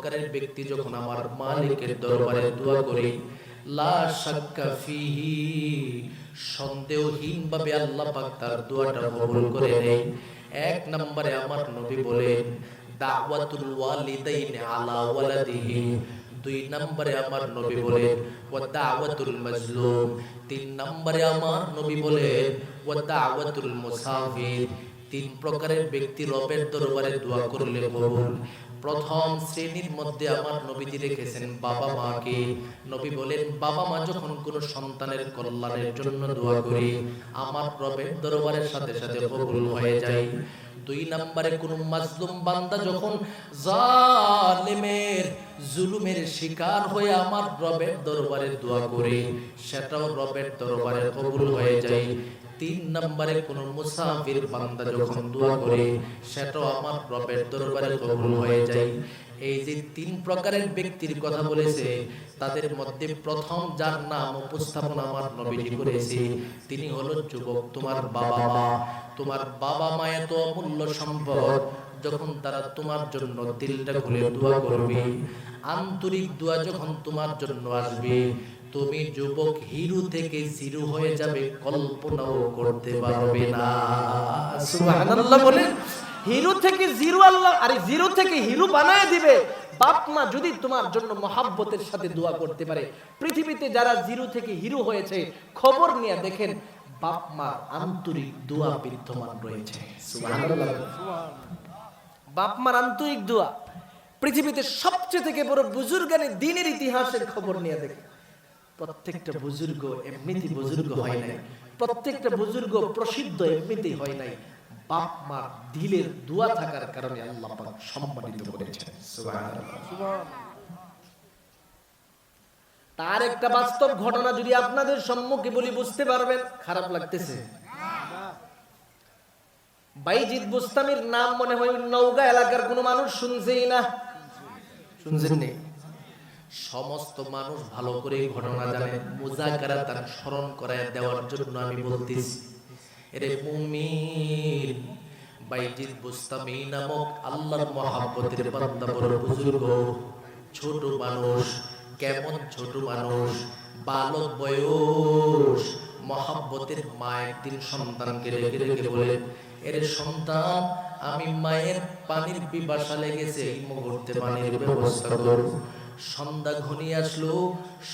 প্রকারের ব্যক্তি যখন আমার মালিকের দরবারে দোয়া করে, লা শাক্কা ফিহি, সন্দেহহীন ভাবে আল্লাহ পাক তার দোয়াটা কবুল করে নেয়। এক নম্বরে আমার নবী বলেন দাওয়াতুল ওয়ালিদাইনি আলা ওয়ালাদিহি। দুই নম্বরে আমার নবী বলেন ওয়া দাওয়াতুল মাজলুম। তিন নম্বরে আমার নবী বলেন ওয়া দাওয়াতুল মুসাফির। তিন প্রকারের ব্যক্তি রবের দরবারে দোয়া করলে কবুল। প্রথম শ্রেণীর মধ্যে আমার নবীজি রেখেছেন বাবা মাকে। নবী বলেন বাবা মা যখন কোনো সন্তানের কল্যাণের জন্য দোয়া করে, আমার রবের দরবারের সাথে সাথে কবুল হয়ে যায়। দুই নম্বরে কোন মাজলুম বান্দা যখন জালেমের জুলুমের শিকার হয়ে আমার রবের দরবারে দোয়া করে, সেটাও রবের দরবারে কবুল হয়ে যায়। তিন নম্বরে কোন মুসাফির বান্দা যখন দোয়া করে, সেটাও আমার রবের দরবারে কবুল হয়ে যায়। এই যে তিন প্রকারের ব্যক্তির কথা বলেছে, তাদের মধ্যে প্রথম যার নাম উপস্থাপন আমার নবীজি করেছে, তিনি হলো যুবক। তোমার বাবা মা, তোমার বাবা মা এত অমূল্য সম্পদ, যখন তারা তোমার জন্য দিলটা খুলে দোয়া করবে, আন্তরিক দোয়া যখন তোমার জন্য আসবে, তুমি যুবক হিরো থেকে জিরো হয়ে যাবে, কল্পনাও করতে পারবে না। সুবহানাল্লাহ বলেন। হিরো থেকে জিরো, আল্লাহ আরে জিরো থেকে হিরো বানায় দিবে। বাপ মা যদি তোমার জন্য মহাব্বতের সাথে দোয়া করতে পারে, পৃথিবীতে যারা জিরো থেকে হিরো হয়েছে খবর নিয়ে দেখেন, বাপ মার আন্তরিক দোয়া বিদ্যমান রয়েছে। সুবহানাল্লাহ। বাপ মার আন্তরিক দোয়া পৃথিবীতে সবচেয়ে থেকে বড় বুজুর্গানি দ্বীনের ইতিহাসের খবর নিয়ে দেখেন। প্রত্যেকটা বুজুর্গ এমনিতে বুজুর্গ হয় নাই, প্রত্যেকটা বুজুর্গ প্রসিদ্ধ এমনিতে হয় নাই। বাপ মার দিলের দোয়া থাকার কারণে আল্লাহ পাক সম্মানিত করেছেন। সুবহানাল্লাহ। তার একটা বাস্তব ঘটনা যদি আপনাদের সম্মুখে বলি বুঝতে পারবেন। খারাপ লাগতেছে? বাইজিদ বুস্তামির নাম মনে হয় নওগাঁ এলাকার কোন মানুষ শুনছেই না? শুনছেন নি? সমস্ত মানুষ ভালো করে ঘটনা জানেন। মুজাকারা তার স্মরণ করায় দেওয়ার জন্য আমি বলতেছি, এরে মুমিন, বাইজিদ বুস্তামি নামক আল্লাহর মহব্বতের বান্দা, বড় বুজুর্গ, ছোট মানুষ। কেমন ছোট মানুষ? বালক বয়স। মহব্বতের মা একদিন সন্তানকে রেখে রেখে বলেন, এর সন্তান, আমি মায়ের পানির পিপাসা লেগেছে, এই মুহূর্তে পানির ব্যবস্থা করো। সন্ধ্যা ঘনিয়ে আসলো,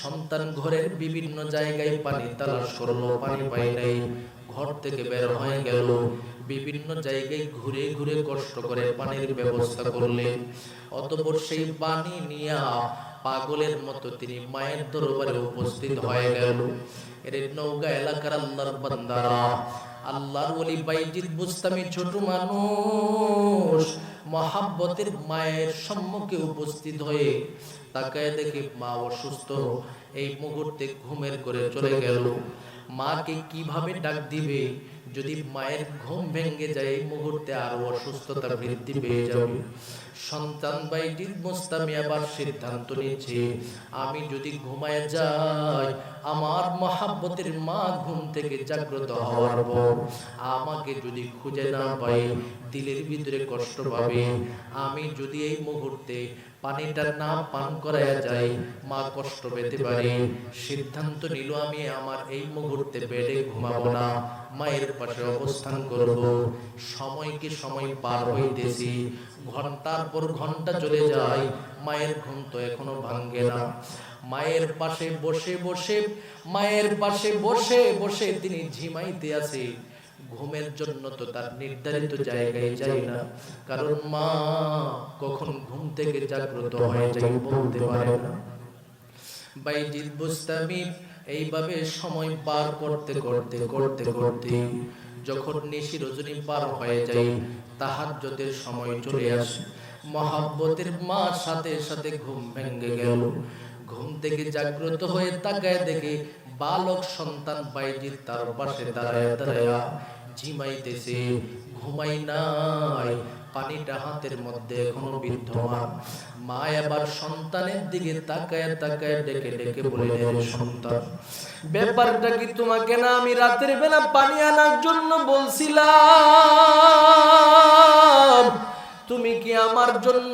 সন্তান ঘরের বিভিন্ন জায়গায় পানি তালাশ করলো, পানি পায় নাই। ঘর থেকে বের হয়ে গেল, বিভিন্ন জায়গায় ঘুরে ঘুরে কষ্ট করে পানির ব্যবস্থা করলেন। অতঃপর সেই পানি নিয়ে পাগলের মতো তিনি মায়ের দরবারে উপস্থিত হয়ে গেল। এর নওগাঁ এলাকার আল্লাহর বান্দারা, আল্লাহর ওলি বাইজিদ বুস্তামি ছোট মানুষ মহাব্বতের মায়ের সম্মুখে উপস্থিত হয়ে তাকায় দেখে মা অসুস্থ। এই মুহূর্তে ঘুমের করে চলে গেল। মাকে কিভাবে ডাক দিবে? যদি মায়ের ঘুম ভেঙে যায়, এই মুহূর্তে আরো অসুস্থতা বৃদ্ধি পেয়ে যাবে। সন্তান বাইজিদ বুস্তামি আবার সিদ্ধান্ত নিয়েছে, আমি যদি ঘুমায় যাই, আমার মহাব্বতের মা ঘুম থেকে জাগ্রত হওয়ার পর আমাকে যদি খুঁজে না পাই, দিলের ভিতরে কষ্ট পাবে। আমি যদি এই মুহূর্তে পানিটা না পান করায়া যাই, মা কষ্ট পেতে পারে। সিদ্ধান্ত নিল, আমি আমার এই মুহূর্তে বেডে ঘুমাবো না, মায়ের পাশে অবস্থান করব। সময়কে সময় পার হইতেছি, ঘন্টার পর ঘন্টা চলে যায়, মায়ের ঘুম তো এখনো ভাঙ্গে না। মায়ের পাশে বসে বসে, মায়ের পাশে বসে বসে তিনি ঝিমাইতে আছে। ঘুমের জন্য তো তার নির্ধারিত জায়গায় যায় না, কারণ মা কখন ঘুম থেকে জাগ্রত হয়ে যায় বলতে পারে না। বাইজিদ বুস্তামি এইভাবে সময় পার করতে করতে করতে করতে যখন নিশি রজনী পার হয়ে যায়, তাহাজ্জুদের সময় চলে আসে, মহাব্বতের মা সাথে সাথে ঘুম ভেঙে গেল। ঘুম থেকে জাগ্রত হয়ে তাকায় দেখে বালক সন্তান বাইজিদ তার পাশে দাঁড়ায় দাঁড়ায় ঝিমাইতেছে, ঘুমাই নাই, পানিটা হাতের মধ্যে এখনো বিদ্যমান। মা এবার সন্তানের দিকে তাকায় তাকায় ডেকে ডেকে বললেন, সন্তান, ব্যাপারটা কি তোমাকে না আমি রাতের বেলা পানি আনার জন্য বলছিলাম? তুমি কি আমার জন্য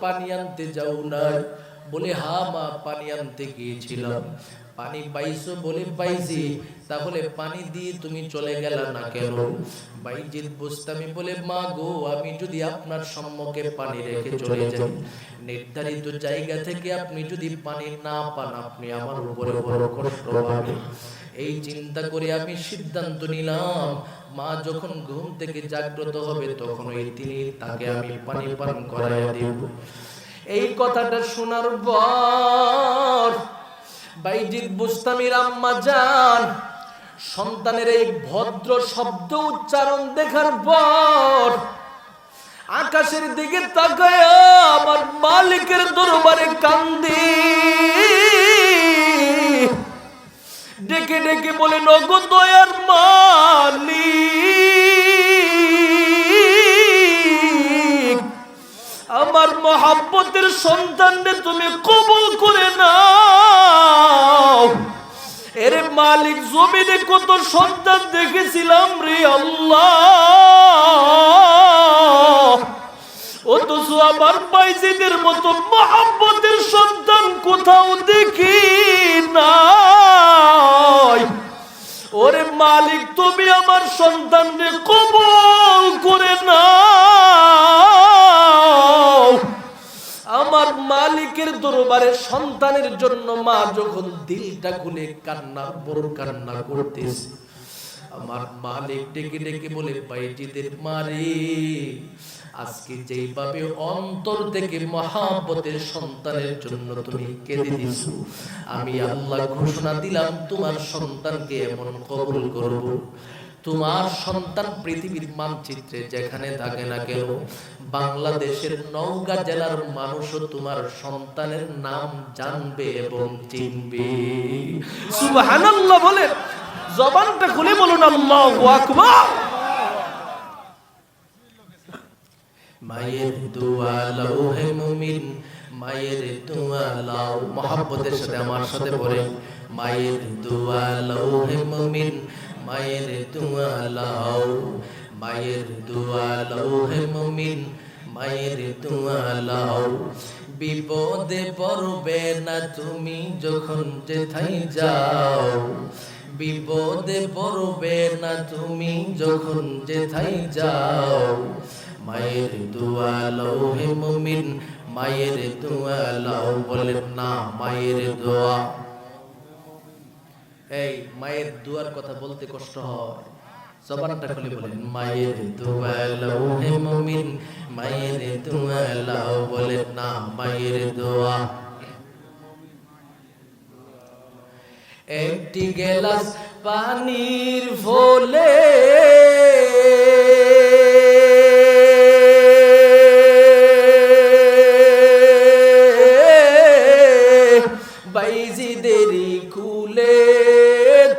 পানি আনতে যাও না? বলে হ্যাঁ মা, পানি আনতে গিয়েছিলাম। পানি পাইছো? বলে পাইছি। তাহলে পানি দিয়ে তুমি চলে গেলা না কেন? বাইজিদ বুস্তামি বলে মা গো, আমি যদি আপনার সম্মুখে পানি রেখে চলে যাই, নির্ধারিত জায়গা থেকে আপনি যদি পানি না পান, আপনি আমার উপরে বড় কষ্ট পাবেন। এই চিন্তা করে আমি সিদ্ধান্ত নিলাম, মা যখন ঘুম থেকে জাগ্রত হবে তখন তাকে আমি পানি পান করাইয়া দেব। এই কথাটা শোনার পর বাইজিদ বুস্তামির আম্মা জান সন্তানের এই ভদ্র শব্দ উচ্চারণ দেখার পর আকাশের দিকে তাকায় আমার মালিকের দরবারে কান্দে, ডেকে ডেকে বলে নগো দয়ার মালিক, আমার মহাব্বতের সন্তানকে তুমি কবুল করে নাও। এরে মালিক, জমিনে কত সন্তান দেখেছিলাম রে আল্লাহ, অথচ আমার বাইজিদের মতো মহাব্বতের সন্তান কোথাও দেখি নাই। ওরে মালিক, তুমি আমার সন্তানকে কবুল করে নাও। আমার মালিকের দরবারে সন্তানের জন্য মা যখন দিলটা খুলে কান্না, বড় কান্না করতেছে, আমার মালিক ডেকে ডেকে বলে বাইজিদের মারে, আজকে যেইভাবে অন্তর থেকে মহাব্বতের সন্তানের জন্য তুমি কেঁদে দিছো, আমি আল্লাহ ঘোষণা দিলাম তোমার সন্তানকে এমন কবুল করব, তোমার সন্তান পৃথিবীর মানচিত্রে যেখানে থাকে না কেন, বাংলাদেশের নওগাঁ জেলার মানুষও তোমার সন্তানের নাম জানবে এবং চিনবে। সুবহানাল্লাহ বলে জবানটা খুলে বলুন আল্লাহু আকবার। মায়ের দোয়া লাও হে মুমিন, মায়ের দোয়া লাও, মহব্বতের সাথে আমার সাথে পড়ে, মায়ের দোয়া লাও হে মুমিন, মায়ের দোয়া লাও, মায়ের দোয়া লাও হে মুমিন, মায়ের দোয়া লাও। বিপদে পড়বে না তুমি যখন যেথায় যাও, বিপদে পড়বে না তুমি যখন যেথায় যাও, মায়ের দোয়া লাও হে মুমিন, মায়ের দোয়া লাও। বলেন না মায়ের দোয়া। এই মায়ের দোয়ার কথা বলতে কষ্ট হয়, জবানটা খুলে বলেন মায়ের দোয়া লাও হে মুমিন, মায়ের দোয়া লাও। বলেন না মায়ের দোয়া। একটি গ্লাস পানির ফলে বাইজিদেরই কুলে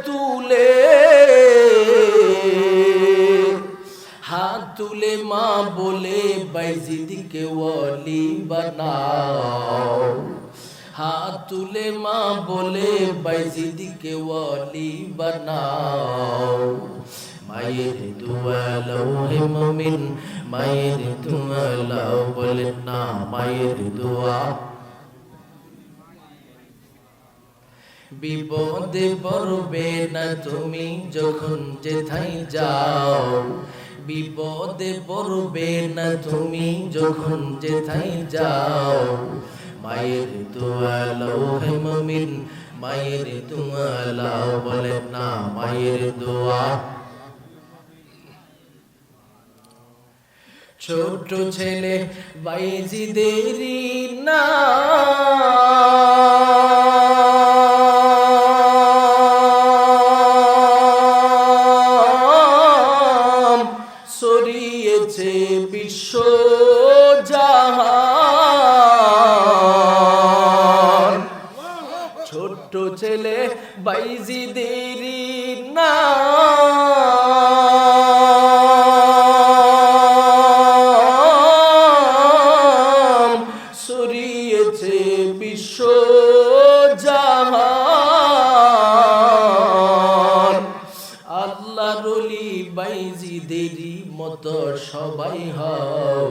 তুলে হাত তুলে মা বলে বাইজিদকে ওয়ালি বানাও, হাত তুলে মা বলে বাইজিদকে ওয়ালি বানাও। মায়ের দোয়া লাও হে মুমিন, মায়ের দোয়া লাও। বলেন না মায়ের দোয়া। বিপদে পড়বে না তুমি যখন যেথায় যাও, বিপদে পড়বে না তুমি যখন যেথায় যাও, মায়ের দোয়া লাও হে মুমিন, মায়ের দোয়া লাও। বলেন না মায়ের দোয়া। ছোট ছেলে বাইজিদেরই নাম ছড়িয়েছে বিশ্ব জাহান। ছোট ছেলে বাইজিদেরই নাম ছড়িয়েছে বিশ্ব জাহান। আল্লাহর ওলি বাইজিদেরই মতো সবাই হও।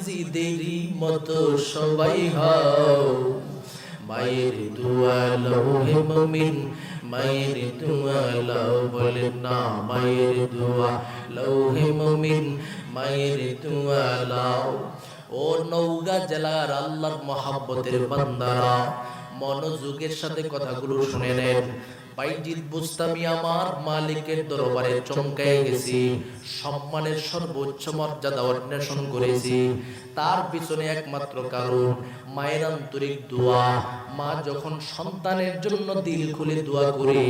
নবীজিদেরই মতো সবাই হও, মায়ের দোয়া লও হে মুমিন, মায়ের দোয়া লও, বলেন না মায়ের দোয়া লও হে মুমিন, মায়ের দোয়া লও। ও নওগাঁ জেলার আল্লাহর মহব্বতের বান্দারা, মনোযোগের সাথে কথাগুলো শুনে নেন। বাইজিদ বুস্তামি আমার মালিকের দরবারে চমকায় গেছি, সম্মানের সর্বোচ্চ মর্যাদা অন্বেষণ করেছি। তার পিছনে একমাত্র কারণ মায়ের আন্তরিক দোয়া। মা যখন সন্তানের জন্য দিল খুলে দোয়া করে,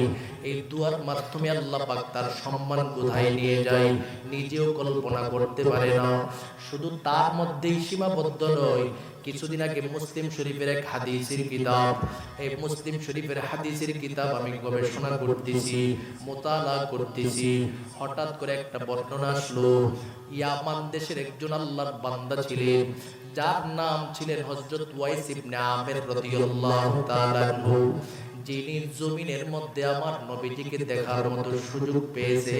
এই দোয়ার মাধ্যমে আল্লাহ পাক তার সম্মান কোথায় নিয়ে যায় নিজেও কল্পনা করতে পারে না। শুধু তার মধ্যেই সীমাবদ্ধ নয়, কিছুদিন আগে মুসলিম শরীফের এক হাদিসের কিতাব, এই মুসলিম শরীফের হাদিসের কিতাব আমি গবেষণা করতেছি, মোতালা করতেছি, হঠাৎ করে একটা বর্ণনা আসলো। ইয়ামান দেশের একজন আল্লাহর বান্দা ছিলেন, যার নাম ছিলেন হযরত ওয়াইস ইবনে আমির রাদিয়াল্লাহু তাআলা আনহু, যিনি জমিনের মধ্যে আমার নবীজিকে দেখার মতো সুযোগ পেয়েছে,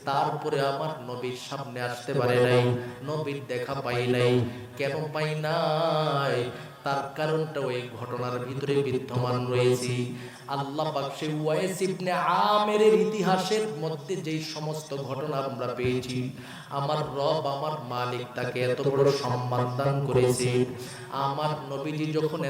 তারপরে আমার নবীর সামনে আসতে পারে নাই, নবীর দেখা পাই নাই। কেন পাই নাই? তার কারণটা ওই ঘটনার ভিতরে বিদ্যমান রয়েছে। আল্লাহ পাক সেই ওয়াইস ইবনে আমিরের ইতিহাসের মধ্যে যেই সমস্ত ঘটনা আমরা পেয়েছি, আমার রব আমার মালিক তাকে এত বড় সম্মান দান করেছে। আমার নবীজি যখন